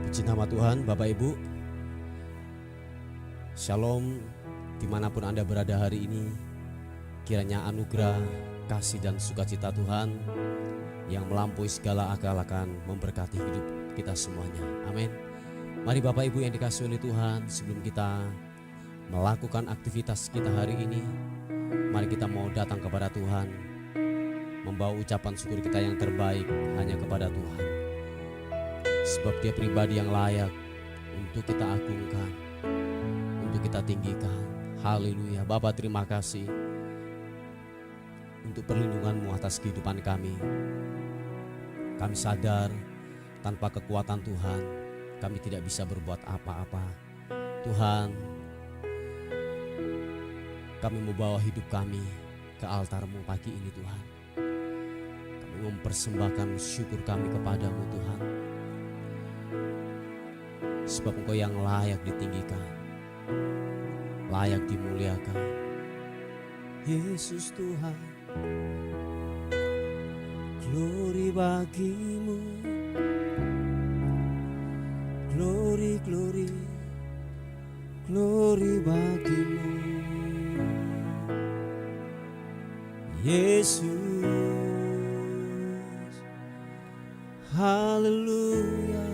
Puji nama Tuhan, Bapak Ibu. Shalom, dimanapun Anda berada hari ini. Kiranya anugerah, kasih dan sukacita Tuhan yang melampaui segala akal akan memberkati hidup kita semuanya. Amin. Mari Bapak Ibu yang dikasihi oleh Tuhan, sebelum kita melakukan aktivitas kita hari ini, mari kita mau datang kepada Tuhan, membawa ucapan syukur kita yang terbaik hanya kepada Tuhan. Sebab Dia pribadi yang layak untuk kita agungkan, untuk kita tinggikan. Haleluya. Bapa, terima kasih untuk perlindungan-Mu atas kehidupan kami. Kami sadar tanpa kekuatan Tuhan kami tidak bisa berbuat apa-apa. Tuhan, kami membawa hidup kami ke altar-Mu pagi ini Tuhan. Kami mempersembahkan syukur kami kepada-Mu Tuhan. Sebab Engkau yang layak ditinggikan, layak dimuliakan. Yesus Tuhan, glory bagi-Mu, glory, glory, glory bagi-Mu. Yesus, haleluya,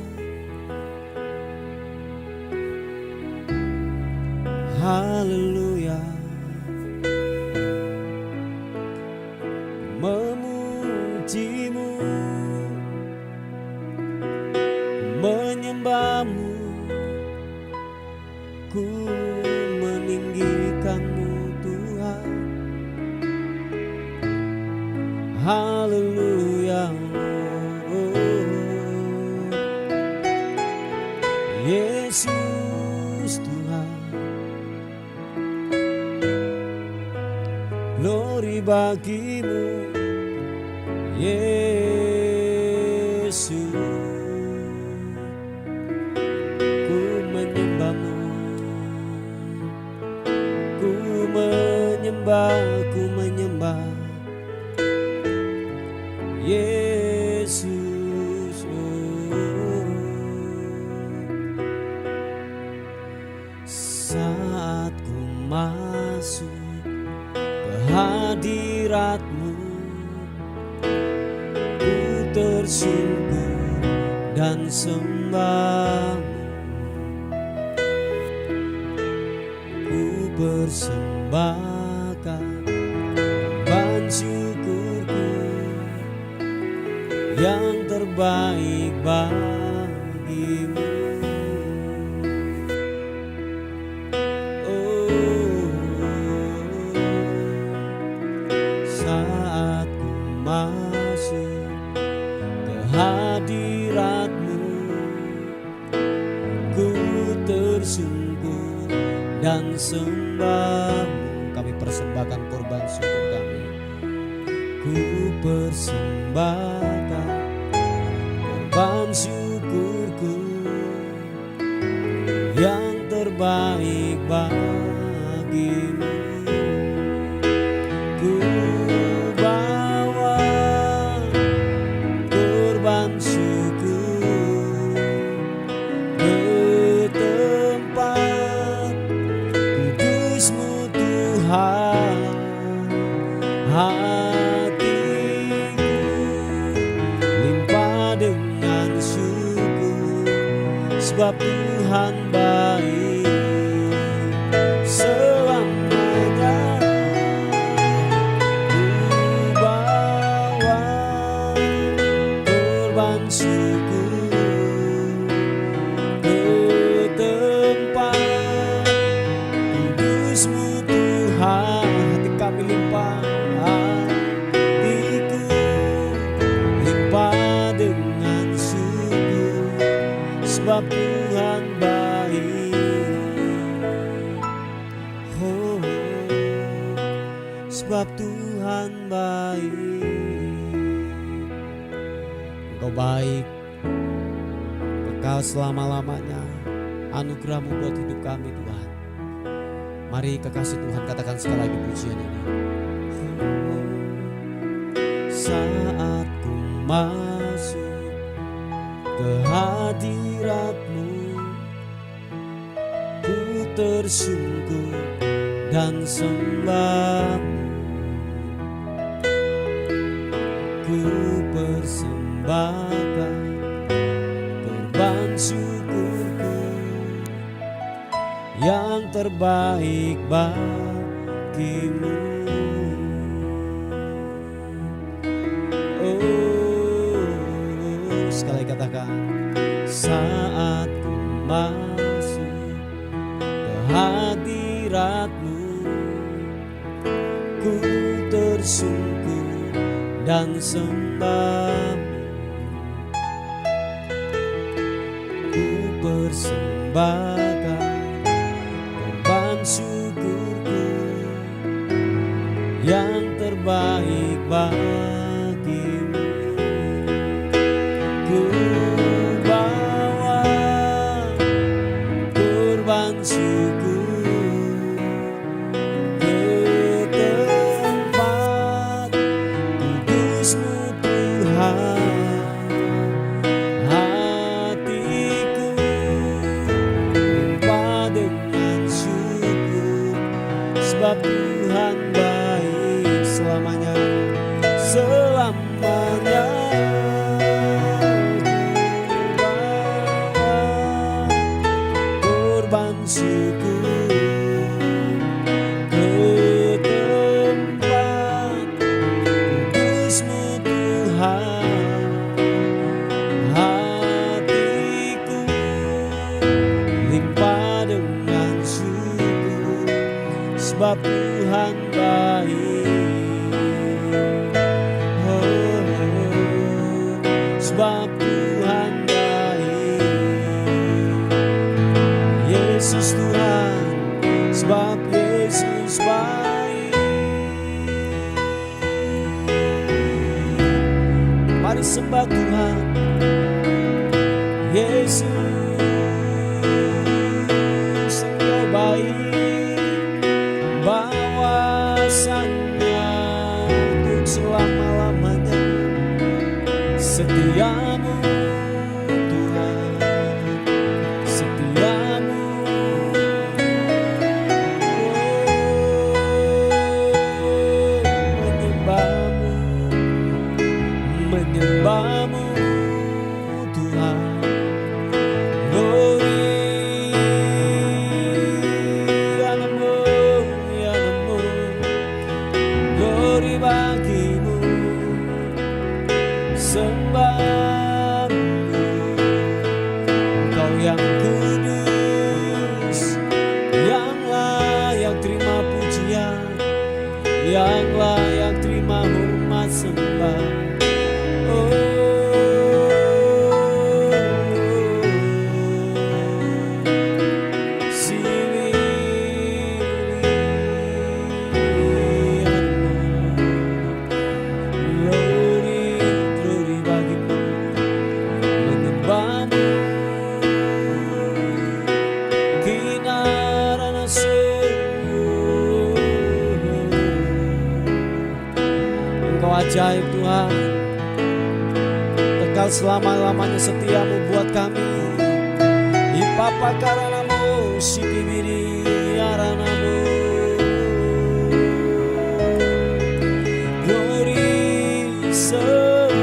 haleluya. Memuji-Mu, menyembah-Mu, ku meninggikan-Mu Tuhan. Haleluya. Yesus Tuhan, glory bagi-Mu, Yesus. Ku menyembah-Mu, ku menyembah, ku menyembah Yesus. Saat ku masuk ke hadirat-Mu, ku tersungkur dan sembah-Mu. Ku persembahkan korban syukurku yang terbaik bagi-Mu. Saat ku masuk ke hadirat-Mu, ku tersungkur dan sembah-Mu. Kami persembahkan korban syukur kami. Ku persembahkan korban syukurku yang terbaik bagi-Mu. Ku bawa korban syukur ke tempat kudus-Mu Tuhan. Hatiku limpah dengan syukur, sebab Tuhan baik selamanya. Ku bawa korban syukur ke tempat kudus-Mu Tuhan. Hati kami limpah, hatiku limpah dengan syukur, sebab Tuhan baik. Oh, sebab Tuhan baik. Engkau baik, kekal selama-lamanya. Anugerah-Mu buat hidup kami Tuhan. Mari kekasih Tuhan katakan sekali lagi pujian ini. Saat ku masuk kehadirat-Mu, ku tersungkur dan sembah, ku persembahkan korban syukurku yang terbaik bagimu. Oh, sekali katakan, saat ku masuk ke hadirat-Mu, ku tersungkur dan sembah, ku persembahkan korban syukurku yang terbaik bagimu. Ku bawa korban syukur ke tempat kudus-Mu Tuhan. Hatiku limpah dengan syukur, sebab Tuhan baik selamanya, selamanya. Korban syukur ke tempat kudus-Mu Tuhan. Hatiku limpah dengan syukur, sebab Tuhan baik. Oh, sebab Tuhan baik. Yesus Tuhan, sebab Yesus baik. Mari sembah Tuhan. Yesus, Engkau baik, bahwasannya untuk selama-lamanya. Setiamu Tuhan, setiamu. Menyembahmu, menyembahmu Tuhan. Glory bagimu, sembahmu. Engkau yang kudus, yang layak terima pujian, yang layak terima hormat sembah. Ajaib Tuhan, kekal selama-lamanya setiamu buat kami. Ipapa karanamu, sikibiri aranamu. Glory sembahmu,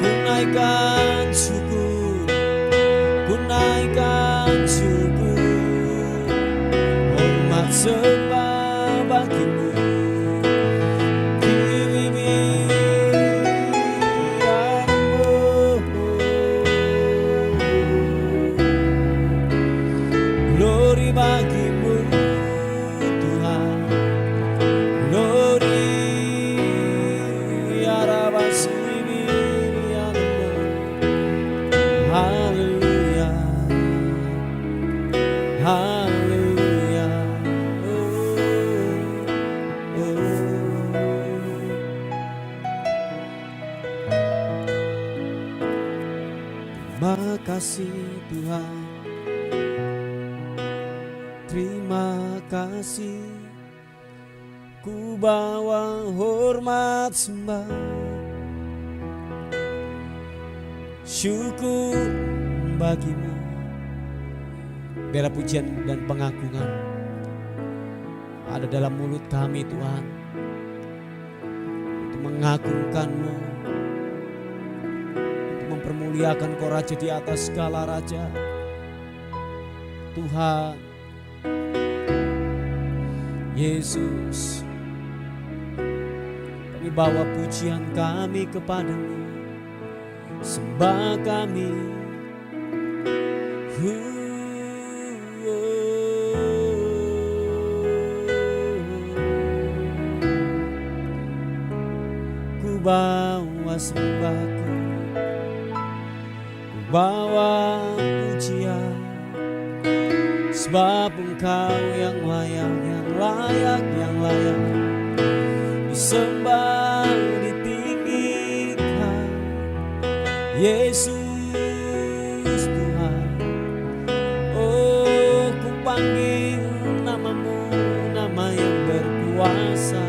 ku naikkan syukur, ku naikkan syukur, hormat sembah bagimu. Glory bagimu Tuhan, glory arabasimi anamu. Haleluya, haleluya. Terima kasih Tuhan, terima kasih. Ku bawa hormat sembah syukur bagimu. Biar pujian dan pengagungan ada dalam mulut kami Tuhan, untuk mengagungkan-Mu, untuk mempermuliakan Kau Raja di atas segala raja. Tuhan Yesus, kami bawa pujian kami kepadamu, sembah kami. Ku bawa sembahku, ku bawa pujian, sebab Engkau yang layak, yang layak, yang layak disembah, ditinggikan. Yesus Tuhan, oh ku panggil namamu, nama yang berkuasa,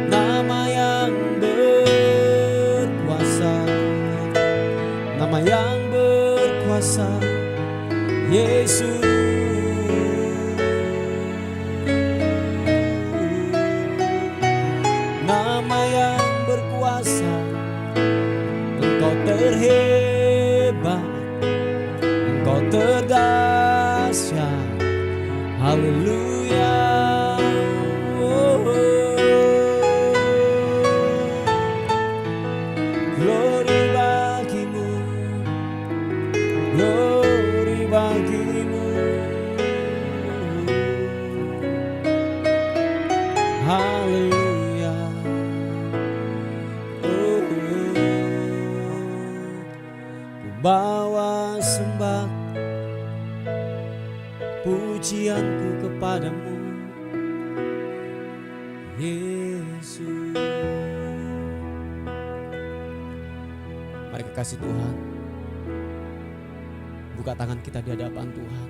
nama yang berkuasa, nama yang berkuasa, Yesus. Nama yang berkuasa, Engkau terhebat, Engkau terdahsyat. Haleluya. Glory bagimu, glory bagimu. Haleluya. Bawa sembah pujianku kepadamu, Yesus. Mari kekasih Tuhan, buka tangan kita di hadapan Tuhan.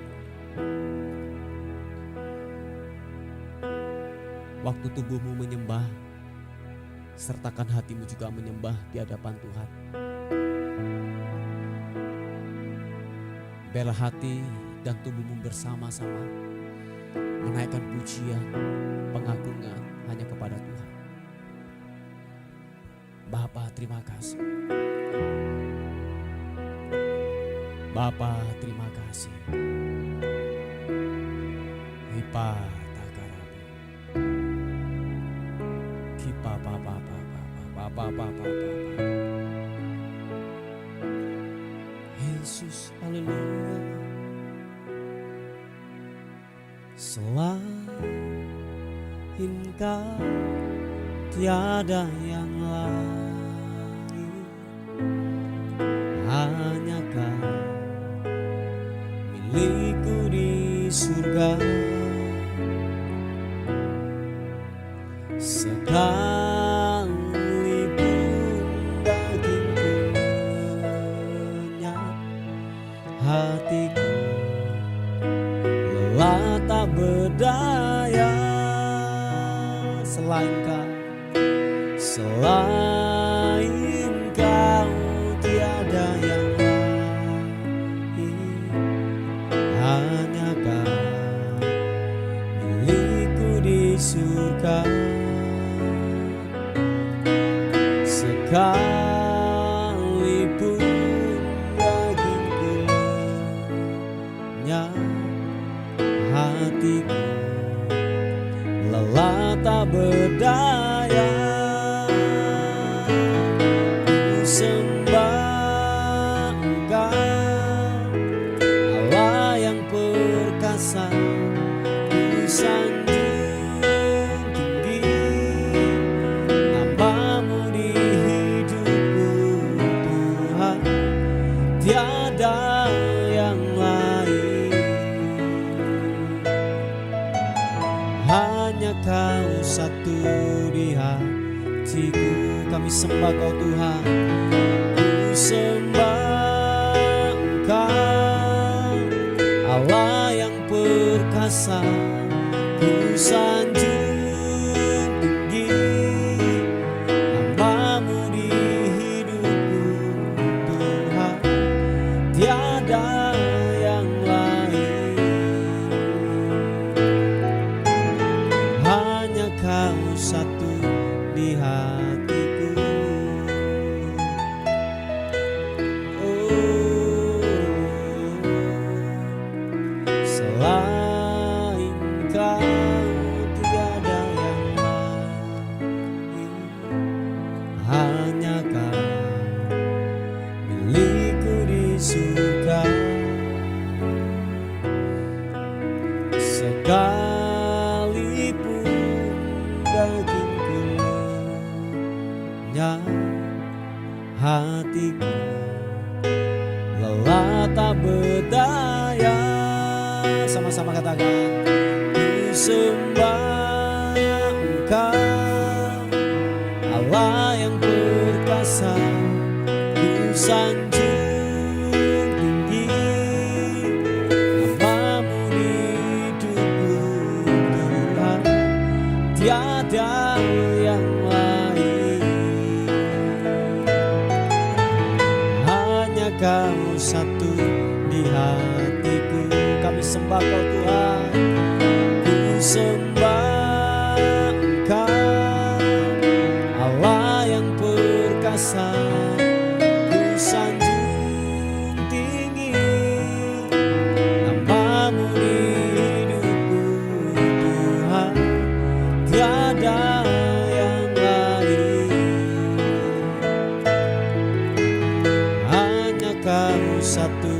Waktu tubuhmu menyembah, sertakan hatimu juga menyembah di hadapan Tuhan. Biarlah hati dan tubuhmu bersama-sama menaikkan pujian, pengagungan hanya kepada Tuhan. Bapa, terima kasih. Bapa, terima kasih. Hipa takarabi, kipa papa papa papa papa. Yesus, haleluya. Selain Kau tiada yang lain, hanya Kau milikku di surga. Sekalipun dagingku lenyap, hatiku lelah tak berdaya. Selain Kau, selain Kau tiada yang lain, hanya Kau milikku di surga. Sekalipun dagingku lenyap, hatiku lelah tak berdaya. Ku sembah Engkau, Allah yang perkasa. Ku sanjung tinggi namamu di hidupku Tuhan, tiada yang lain. Hanya Kau satu di hatiku. Kami sembah Kau Tuhan. Ku sembah Engkau, Allah yang perkasa. Ku sanjung tinggi namamu di hidupku Tuhan, hanya hatiku lelah tak berdaya. Sama-sama katakan, ku sembah Engkau Allah yang perkasa, ku sanjung tinggi namamu di hidupku Tuhan, tiada yang lain. Hanya Kau satu di hatiku. Kami sembah Kau Tuhan, ku sembah Engkau Allah yang perkasa, ku sanjung tinggi namamu di hidupku Tuhan, tiada yang lain. Hanya Kau satu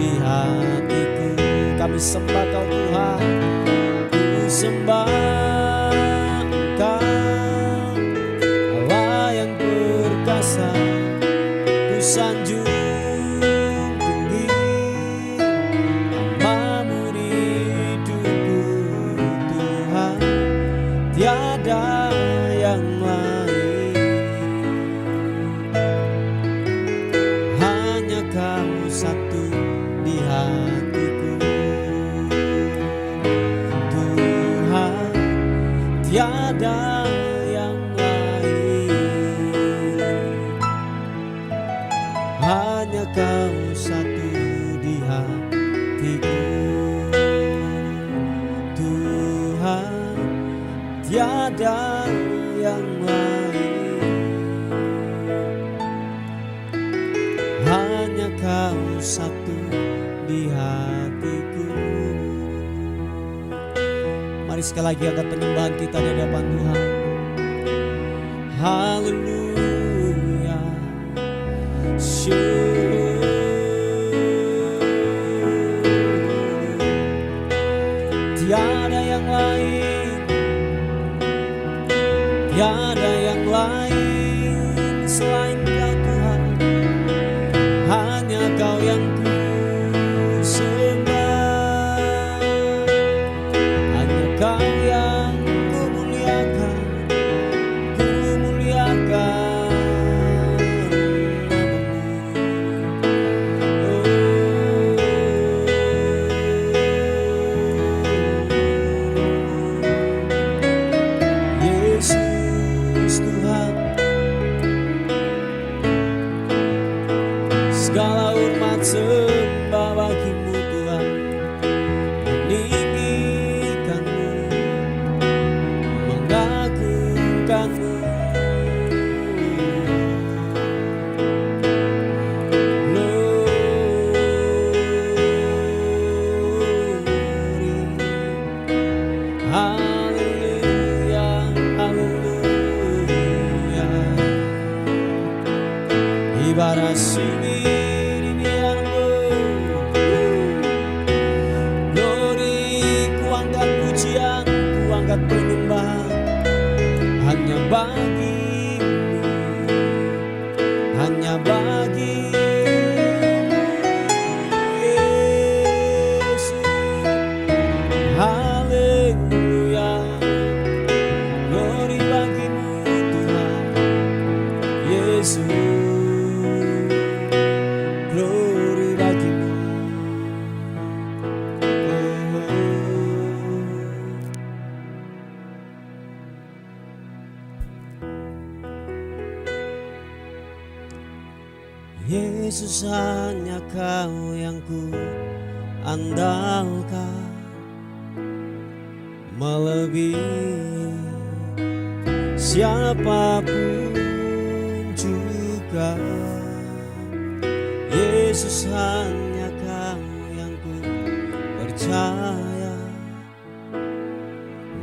di hatiku. Kami sembah Kau Tuhan, ku sembah Engkau Allah yang perkasa, ku sanjung tinggi namamu di hidupku Tuhan, tiada yang lain. Hanya Kau satu di hatiku Tuhan, tiada yang lain. Hanya Kau satu di hatiku Tuhan, tiada yang lain. Hanya Kau satu di hatiku. Mari sekali lagi angkat penyembahan kita di hadapan Tuhan. Haleluya. Tiada yang lain, tiada yang lain selain Kau Tuhan. Hanya Kau yang ku sembah, hanya Kau yang ku muliakan, ku muliakan Yesus Tuhan. Segala hormat sembah bagi-Mu Tuhan, meninggikan-Mu, mengagungkan-Mu. Glory, haleluya, haleluya. Ibarat sini angkat penyembahan hanya bagi-Mu, hanya bagi-Mu Yesus. Haleluya, glory bagi-Mu Tuhan Yesus, glory bagi-Mu. Yesus, hanya Kau yang ku andalkan, melebihi siapapun juga. Yesus, hanya Kau yang ku percaya,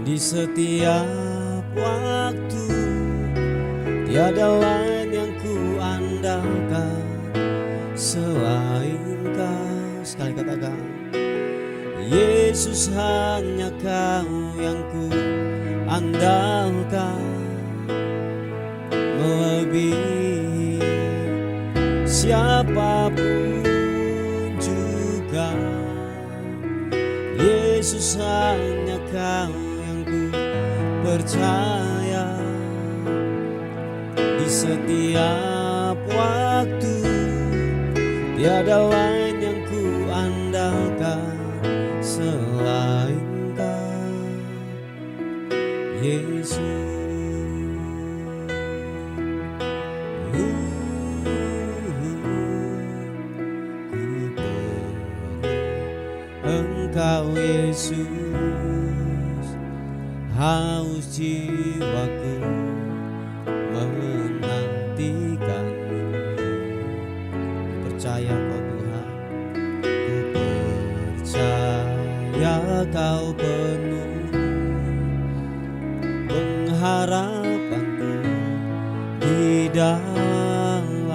di setiap waktu tiada lain yang ku andalkan selain Kau. Sekali katakan, Yesus, hanya Kau yang ku andalkan, melebihi melebihi siapapun juga. Yesus, hanya Kau yang ku percaya. Di setiap waktu tiada lain yang ku andalkan selain Kau, Yesus. Engkau Yesus, haus jiwaku menantikan-Mu. Percaya Kau Tuhan, ku percaya Kau penuh pengharapanku di dalam-Mu.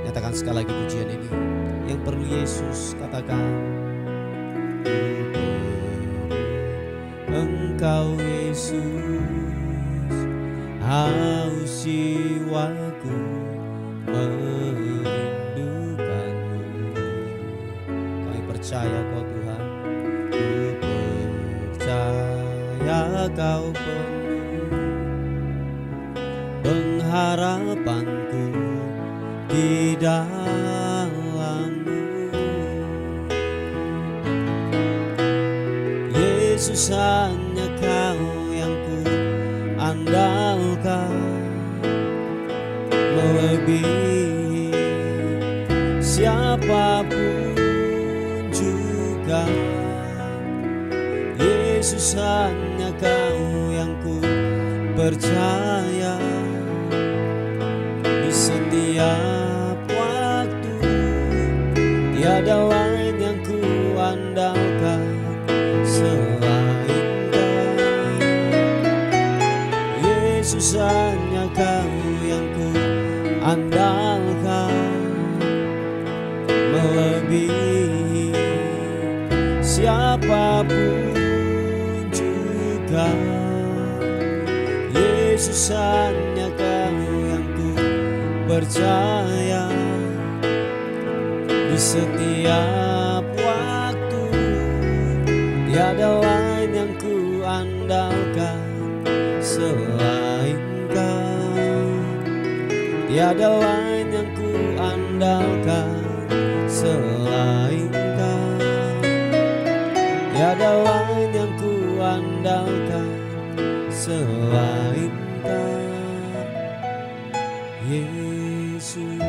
Nyatakan sekali lagi pujian ini. Yang perlu Yesus katakan, Engkau Yesus, haus jiwaku merindukan-Mu. Kami percaya Kau Tuhan, ku percaya Kau penuh pengharapanku di dalam-Mu. Yesus, hanya Kau yang ku andalkan, melebihi siapapun juga. Yesus, hanya Kau yang ku percaya. Di setiap waktu tiada lain yang ku andalkan selain Kau. Yesus, hanya Kau yang ku andalkan, melebihi siapapun juga. Yesus, hanya Kau yang ku percaya. Di setiap waktu tiada lain yang ku andalkan selain Kau. Tiada lain yang ku andalkan selain Kau. Tiada lain yang ku andalkan selain Kau, Yesus.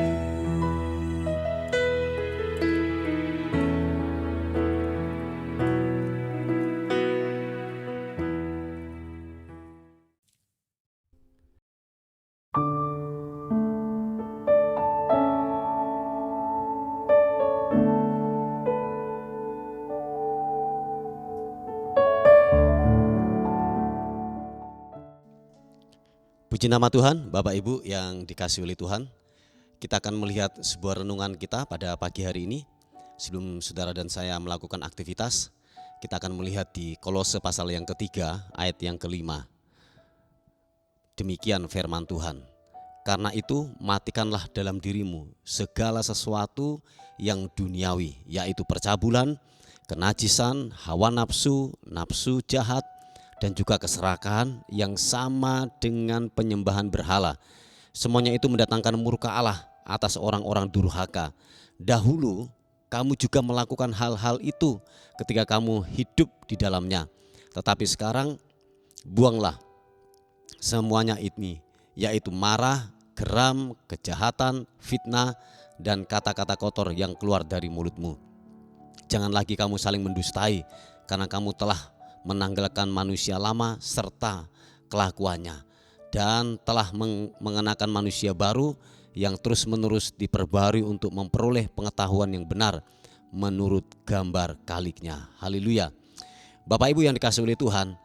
Puji nama Tuhan, Bapak Ibu yang dikasihi oleh Tuhan. Kita akan melihat sebuah renungan kita pada pagi hari ini. Sebelum saudara dan saya melakukan aktivitas, kita akan melihat di Kolose pasal yang ketiga, ayat yang kelima. Demikian firman Tuhan. Karena itu matikanlah dalam dirimu segala sesuatu yang duniawi, yaitu percabulan, kenajisan, hawa nafsu, nafsu jahat, dan juga keserakahan yang sama dengan penyembahan berhala. Semuanya itu mendatangkan murka Allah atas orang-orang durhaka. Dahulu kamu juga melakukan hal-hal itu ketika kamu hidup di dalamnya. Tetapi sekarang buanglah semuanya ini, yaitu marah, geram, kejahatan, fitnah, dan kata-kata kotor yang keluar dari mulutmu. Jangan lagi kamu saling mendustai, karena kamu telah menanggalkan manusia lama serta kelakuannya, dan telah mengenakan manusia baru yang terus-menerus diperbarui untuk memperoleh pengetahuan yang benar menurut gambar kaliknya. Haleluya. Bapak Ibu yang dikasihi oleh Tuhan,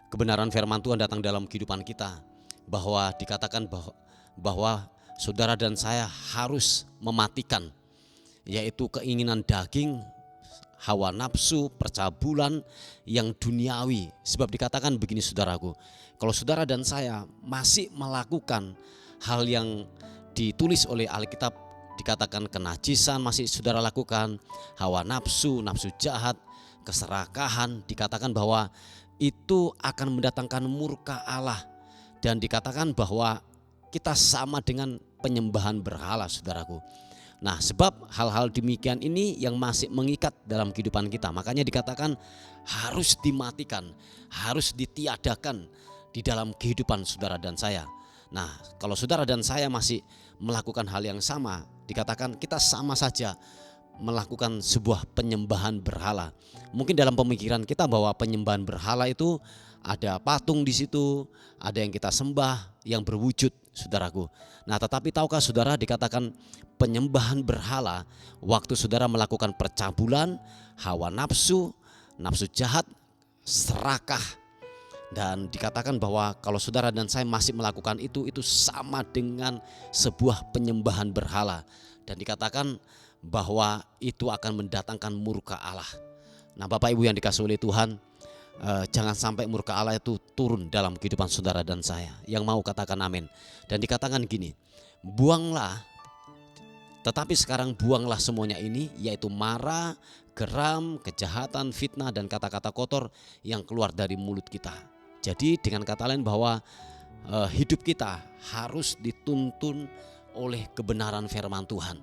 kebenaran firman Tuhan datang dalam kehidupan kita, bahwa dikatakan bahwa saudara dan saya harus mematikan, yaitu keinginan daging, hawa nafsu, percabulan yang duniawi. Sebab dikatakan begini saudaraku, kalau saudara dan saya masih melakukan hal yang ditulis oleh Alkitab, dikatakan kenajisan masih saudara lakukan, hawa nafsu, nafsu jahat, keserakahan, dikatakan bahwa itu akan mendatangkan murka Allah. Dan dikatakan bahwa kita sama dengan penyembahan berhala saudaraku. Nah, sebab hal-hal demikian ini yang masih mengikat dalam kehidupan kita, makanya dikatakan harus dimatikan, harus ditiadakan di dalam kehidupan saudara dan saya. Nah, kalau saudara dan saya masih melakukan hal yang sama, dikatakan kita sama saja melakukan sebuah penyembahan berhala. Mungkin dalam pemikiran kita bahwa penyembahan berhala itu ada patung di situ, ada yang kita sembah yang berwujud saudaraku. Nah, tetapi tahukah saudara, dikatakan penyembahan berhala waktu saudara melakukan percabulan, hawa nafsu, nafsu jahat, serakah, dan dikatakan bahwa kalau saudara dan saya masih melakukan itu sama dengan sebuah penyembahan berhala, dan dikatakan bahwa itu akan mendatangkan murka Allah. Nah, Bapak Ibu yang dikasihi oleh Tuhan, jangan sampai murka Allah itu turun dalam kehidupan saudara dan saya. Yang mau katakan amin. Dan dikatakan gini, buanglah, tetapi sekarang buanglah semuanya ini, yaitu marah, geram, kejahatan, fitnah, dan kata-kata kotor yang keluar dari mulut kita. Jadi dengan kata lain bahwa hidup kita harus dituntun oleh kebenaran firman Tuhan.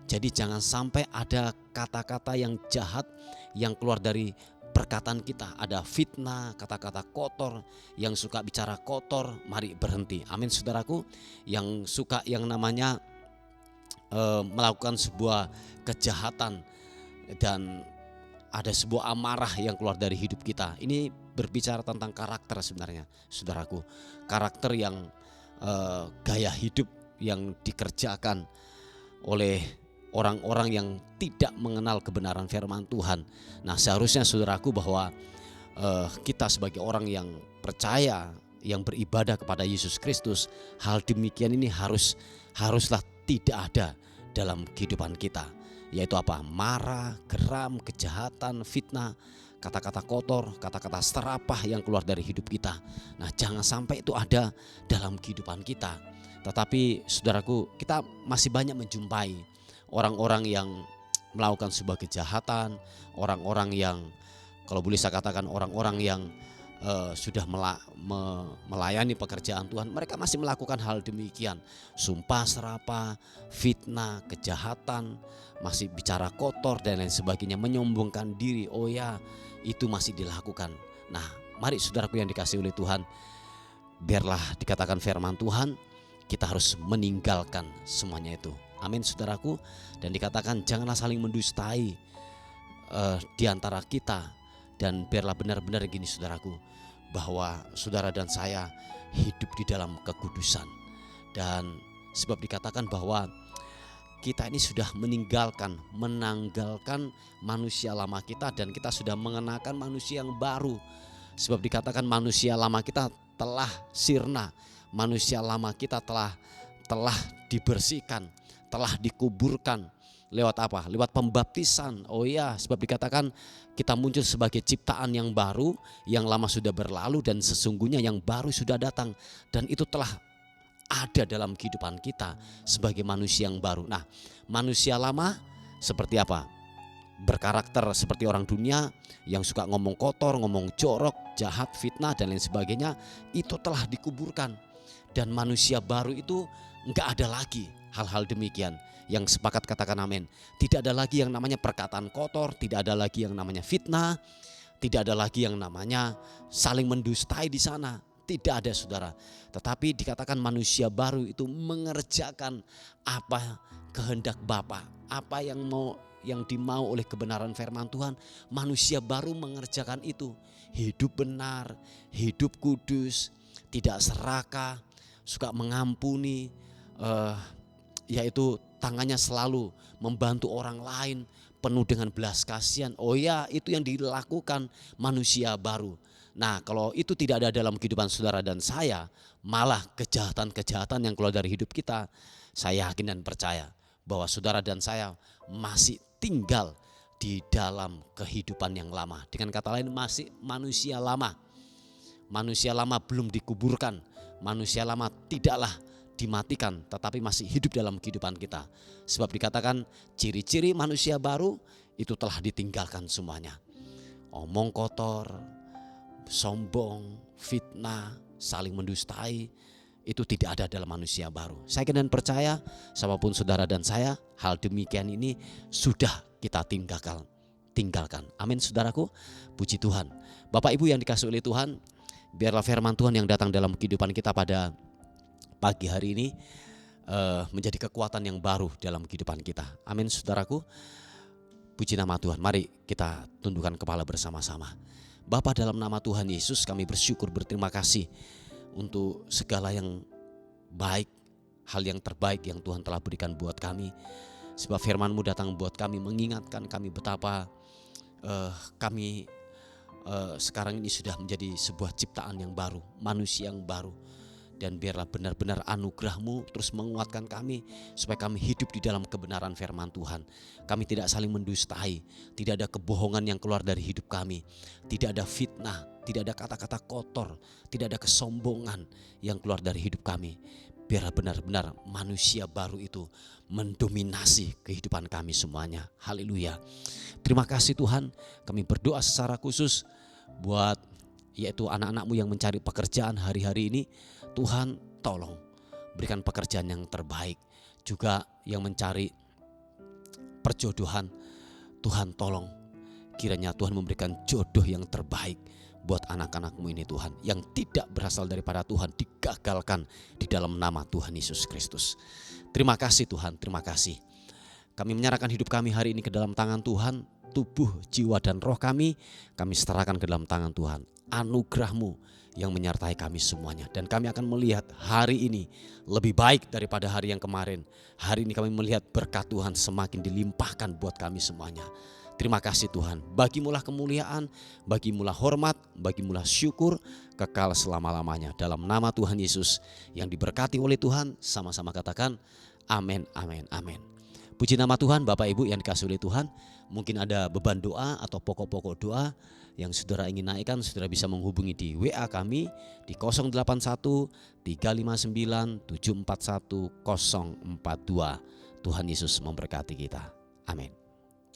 Jadi jangan sampai ada kata-kata yang jahat yang keluar dari perkataan kita. Ada fitnah, kata-kata kotor, yang suka bicara kotor, mari berhenti. Amin saudaraku. Yang suka yang namanya melakukan sebuah kejahatan dan ada sebuah amarah yang keluar dari hidup kita. Ini berbicara tentang karakter sebenarnya saudaraku. Karakter yang gaya hidup yang dikerjakan oleh orang-orang yang tidak mengenal kebenaran firman Tuhan. Nah, seharusnya saudaraku bahwa kita sebagai orang yang percaya, yang beribadah kepada Yesus Kristus, hal demikian ini haruslah tidak ada dalam kehidupan kita. Yaitu apa? Marah, geram, kejahatan, fitnah, kata-kata kotor, kata-kata serapah yang keluar dari hidup kita. Nah, jangan sampai itu ada dalam kehidupan kita. Tetapi saudaraku, kita masih banyak menjumpai orang-orang yang melakukan sebuah kejahatan, orang-orang yang, kalau boleh saya katakan, orang-orang yang sudah melayani pekerjaan Tuhan, mereka masih melakukan hal demikian. Sumpah serapah, fitnah, kejahatan, masih bicara kotor dan lain sebagainya, menyombongkan diri. Oh ya, itu masih dilakukan. Nah, mari saudaraku yang dikasihi oleh Tuhan, biarlah dikatakan firman Tuhan, kita harus meninggalkan semuanya itu. Amin saudaraku. Dan dikatakan janganlah saling mendustai di antara kita. Dan biarlah benar-benar gini saudaraku, bahwa saudara dan saya hidup di dalam kekudusan. Dan sebab dikatakan bahwa kita ini sudah menanggalkan manusia lama kita, dan kita sudah mengenakan manusia yang baru. Sebab dikatakan manusia lama kita telah sirna, manusia lama kita telah dibersihkan, telah dikuburkan. Lewat apa? Lewat pembaptisan. Oh ya, sebab dikatakan kita muncul sebagai ciptaan yang baru, yang lama sudah berlalu dan sesungguhnya yang baru sudah datang. Dan itu telah ada dalam kehidupan kita sebagai manusia yang baru. Nah, manusia lama seperti apa? Berkarakter seperti orang dunia yang suka ngomong kotor, ngomong jorok, jahat, fitnah dan lain sebagainya. Itu telah dikuburkan. Dan manusia baru itu enggak ada lagi hal-hal demikian. Yang sepakat katakan amin. Tidak ada lagi yang namanya perkataan kotor, tidak ada lagi yang namanya fitnah, tidak ada lagi yang namanya saling mendustai di sana. Tidak ada saudara. Tetapi dikatakan manusia baru itu mengerjakan apa kehendak Bapa, apa yang dimau oleh kebenaran firman Tuhan. Manusia baru mengerjakan itu. Hidup benar, hidup kudus, tidak serakah, suka mengampuni, yaitu tangannya selalu membantu orang lain, penuh dengan belas kasihan. Oh ya, itu yang dilakukan manusia baru. Nah, kalau itu tidak ada dalam kehidupan saudara dan saya, malah kejahatan-kejahatan yang keluar dari hidup kita, saya yakin dan percaya bahwa saudara dan saya masih tinggal di dalam kehidupan yang lama. Dengan kata lain, masih manusia lama. Manusia lama belum dikuburkan. Manusia lama tidaklah dimatikan, tetapi masih hidup dalam kehidupan kita. Sebab dikatakan ciri-ciri manusia baru itu telah ditinggalkan semuanya. Omong kotor, sombong, fitnah, saling mendustai, itu tidak ada dalam manusia baru. Saya dan percaya, siapapun saudara dan saya, hal demikian ini sudah kita tinggalkan. Amin saudaraku, puji Tuhan. Bapak Ibu yang dikasihi oleh Tuhan, biarlah firman Tuhan yang datang dalam kehidupan kita pada pagi hari ini menjadi kekuatan yang baru dalam kehidupan kita. Amin saudaraku, puji nama Tuhan. Mari kita tundukkan kepala bersama-sama. Bapa, dalam nama Tuhan Yesus kami bersyukur, berterima kasih untuk segala yang baik, hal yang terbaik yang Tuhan telah berikan buat kami. Sebab firman-Mu datang buat kami, mengingatkan kami betapa kami sekarang ini sudah menjadi sebuah ciptaan yang baru, manusia yang baru. Dan biarlah benar-benar anugerah-Mu terus menguatkan kami supaya kami hidup di dalam kebenaran firman Tuhan. Kami tidak saling mendustai, tidak ada kebohongan yang keluar dari hidup kami, tidak ada fitnah, tidak ada kata-kata kotor, tidak ada kesombongan yang keluar dari hidup kami. Biarlah benar-benar manusia baru itu mendominasi kehidupan kami semuanya. Haleluya. Terima kasih Tuhan, kami berdoa secara khusus buat yaitu anak-anak-Mu yang mencari pekerjaan hari-hari ini. Tuhan tolong berikan pekerjaan yang terbaik. Juga yang mencari perjodohan, Tuhan tolong kiranya Tuhan memberikan jodoh yang terbaik buat anak-anak-Mu ini Tuhan. Yang tidak berasal daripada Tuhan digagalkan di dalam nama Tuhan Yesus Kristus. Terima kasih Tuhan, terima kasih. Kami menyerahkan hidup kami hari ini ke dalam tangan Tuhan. Tubuh, jiwa dan roh kami serahkan ke dalam tangan Tuhan. Anugerah-Mu yang menyertai kami semuanya. Dan kami akan melihat hari ini lebih baik daripada hari yang kemarin. Hari ini kami melihat berkat Tuhan semakin dilimpahkan buat kami semuanya. Terima kasih Tuhan. Bagimulah kemuliaan, bagimulah hormat, bagimulah syukur kekal selama-lamanya. Dalam nama Tuhan Yesus yang diberkati oleh Tuhan, sama-sama katakan amin, amin, amin. Puji nama Tuhan. Bapak Ibu yang dikasihi oleh Tuhan, mungkin ada beban doa atau pokok-pokok doa yang saudara ingin naikkan, saudara bisa menghubungi di WA kami di 081 359 741 042. Tuhan Yesus memberkati kita. Amin.